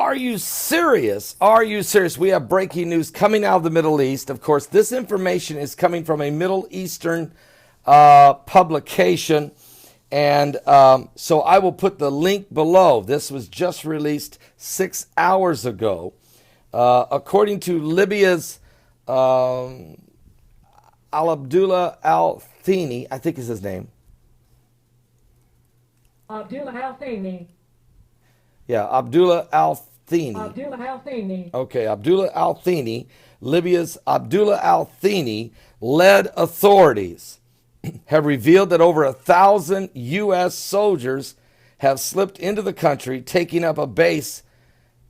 Are you serious? Are you serious? We have breaking news coming out of the Middle East. Of course, this information is coming from a Middle Eastern publication. And so I will put the link below. This was just released 6 hours ago. According to Libya's Abdullah Al-Thani, I think is his name. Abdullah Al-Thani. Yeah, Abdullah Al-Thani. Abdullah Al-Thani. Okay, Abdullah Al-Thani. Libya's Abdullah Al-Thani led authorities have revealed that over 1,000 U.S. soldiers have slipped into the country, taking up a base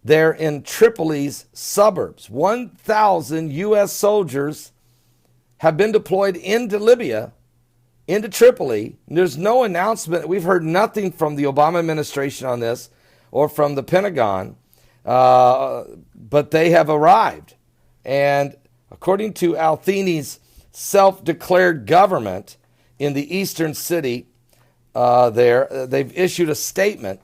there in Tripoli's suburbs. 1,000 U.S. soldiers have been deployed into Libya, into Tripoli. There's no announcement. We've heard nothing from the Obama administration on this or from the Pentagon, but they have arrived. And according to Al-Thani's self-declared government in the eastern city they've issued a statement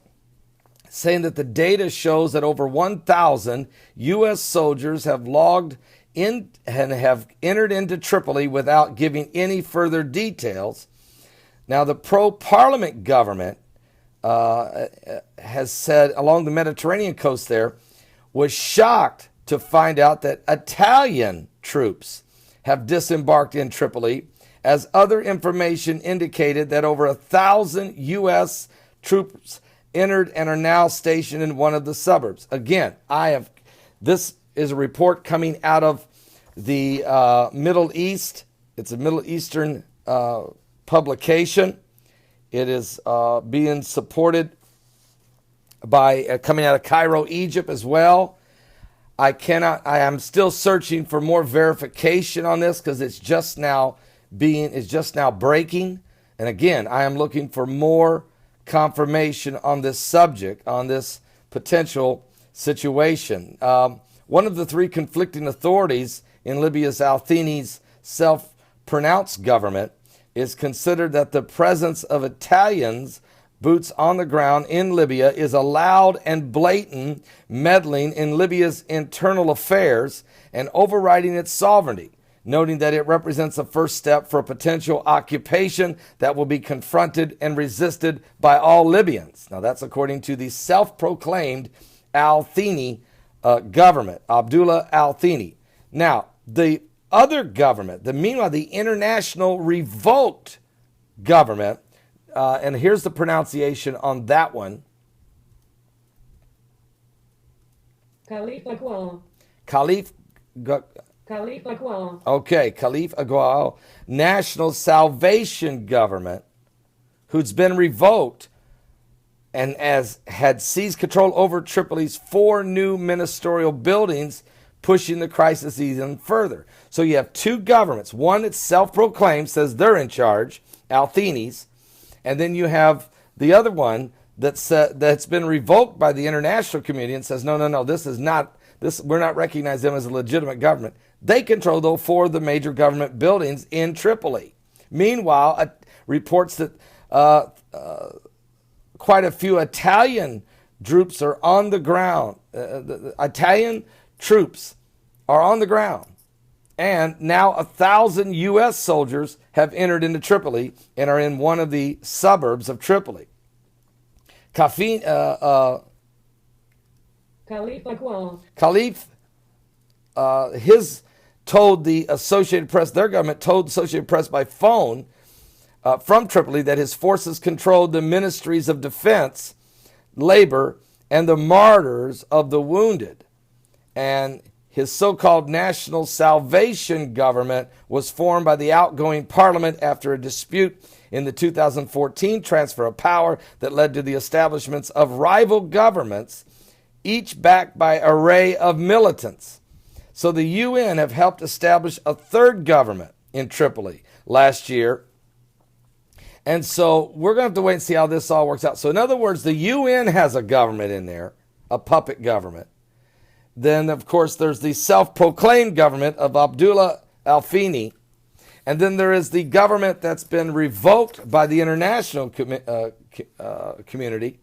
saying that the data shows that over 1,000 U.S. soldiers have logged in and have entered into Tripoli without giving any further details. Now, the pro-parliament government has said along the Mediterranean coast there was shocked to find out that Italian troops have disembarked in Tripoli, as other information indicated that over 1,000 U.S. troops entered and are now stationed in one of the suburbs. Again, this is a report coming out of the Middle East. It's a Middle Eastern publication. It is being supported by coming out of Cairo, Egypt as well. I am still searching for more verification on this because it's just now breaking. And again, I am looking for more confirmation on this subject, on this potential situation. One of the three conflicting authorities in Libya's Al-Thani's self-pronounced government is considered that the presence of Italians boots on the ground in Libya is a loud and blatant meddling in Libya's internal affairs and overriding its sovereignty, noting that it represents a first step for a potential occupation that will be confronted and resisted by all Libyans. Now, that's according to the self-proclaimed Al-Thani government, Abdullah Al-Thani. Now, the other government, meanwhile, the international revoked government, and here's the pronunciation on that one. Khalif Agwal. Khalif Agwal, National Salvation Government, who's been revoked and had seized control over Tripoli's 4 new ministerial buildings, pushing the crisis even further. So you have two governments. One that's self-proclaimed, says they're in charge, Al-Thani's, and then you have the other one that's been revoked by the international community and says, no, this is not. We're not recognizing them as a legitimate government. They control, though, 4 of the major government buildings in Tripoli. Meanwhile, reports that quite a few Italian troops are on the ground. The Italian troops are on the ground. And now 1,000 U.S. soldiers have entered into Tripoli and are in one of the suburbs of Tripoli. Khalif told the Associated Press, their government told the Associated Press by phone from Tripoli that his forces controlled the ministries of defense, labor, and the martyrs of the wounded. And his so-called National Salvation Government was formed by the outgoing parliament after a dispute in the 2014 transfer of power that led to the establishments of rival governments, each backed by an array of militants. So the UN have helped establish a third government in Tripoli last year. And so we're going to have to wait and see how this all works out. So in other words, the UN has a government in there, a puppet government. Then, of course, there's the self-proclaimed government of Abdullah Al-Thani. And then there is the government that's been revoked by the international community,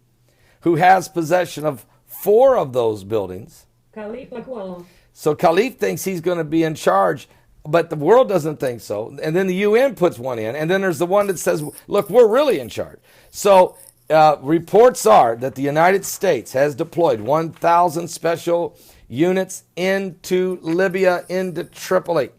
who has possession of 4 of those buildings. Khalifa Kuala. So Khalif thinks he's going to be in charge, but the world doesn't think so. And then the UN puts one in. And then there's the one that says, look, we're really in charge. So reports are that the United States has deployed 1,000 special units into Libya, into Tripoli.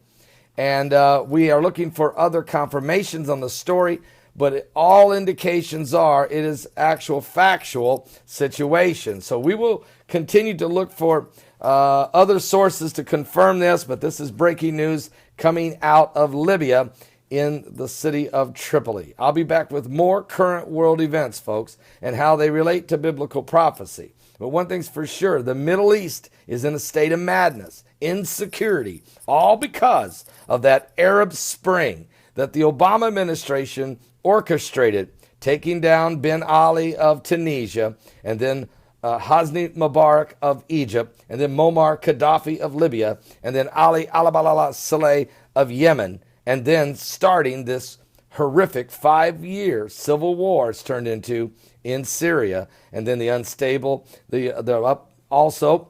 And we are looking for other confirmations on the story, but all indications are it is actual factual situation. So we will continue to look for other sources to confirm this, but this is breaking news coming out of Libya in the city of Tripoli. I'll be back with more current world events, folks, and how they relate to biblical prophecy. But one thing's for sure, the Middle East is in a state of madness, insecurity, all because of that Arab Spring that the Obama administration orchestrated, taking down Ben Ali of Tunisia, and then Hosni Mubarak of Egypt, and then Muammar Gaddafi of Libya, and then Ali al-Balala Saleh of Yemen, and then starting this horrific 5-year civil war it's turned into in Syria, and then the unstable, also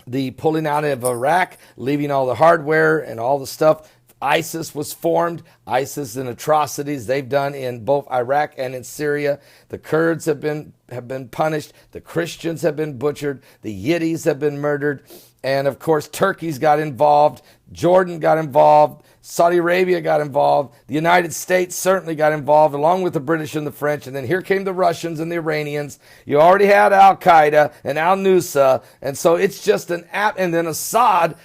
the pulling out of Iraq, leaving all the hardware and all the stuff. ISIS was formed. ISIS and atrocities they've done in both Iraq and in Syria. The Kurds have been punished. The Christians have been butchered. The Yiddies have been murdered. And of course, Turkey's got involved. Jordan got involved. Saudi Arabia got involved. The United States certainly got involved, along with the British and the French. And then here came the Russians and the Iranians. You already had Al-Qaeda and Al-Nusra. And so it's just and then Assad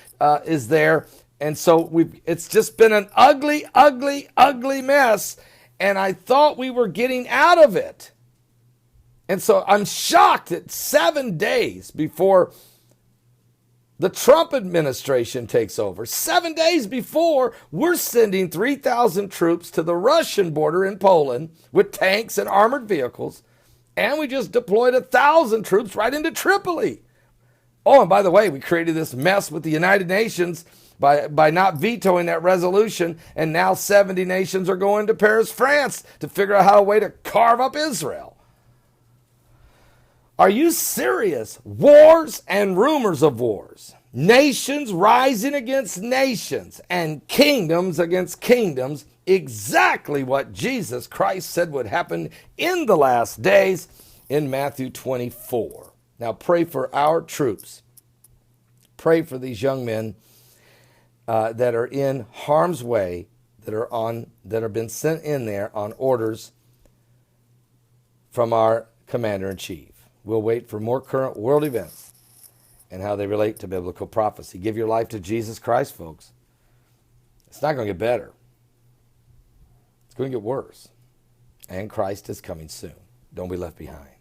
is there. And so it's just been an ugly, ugly, ugly mess. And I thought we were getting out of it. And so I'm shocked that 7 days before the Trump administration takes over, 7 days before, we're sending 3,000 troops to the Russian border in Poland with tanks and armored vehicles. And we just deployed 1,000 troops right into Tripoli. Oh, and by the way, we created this mess with the United Nations by not vetoing that resolution, and now 70 nations are going to Paris, France to figure out how a way to carve up Israel. Are you serious? Wars and rumors of wars. Nations rising against nations and kingdoms against kingdoms. Exactly what Jesus Christ said would happen in the last days in Matthew 24. Now pray for our troops. Pray for these young men that are in harm's way, that have been sent in there on orders from our commander-in-chief. We'll wait for more current world events and how they relate to biblical prophecy. Give your life to Jesus Christ, folks. It's not going to get better. It's going to get worse. And Christ is coming soon. Don't be left behind.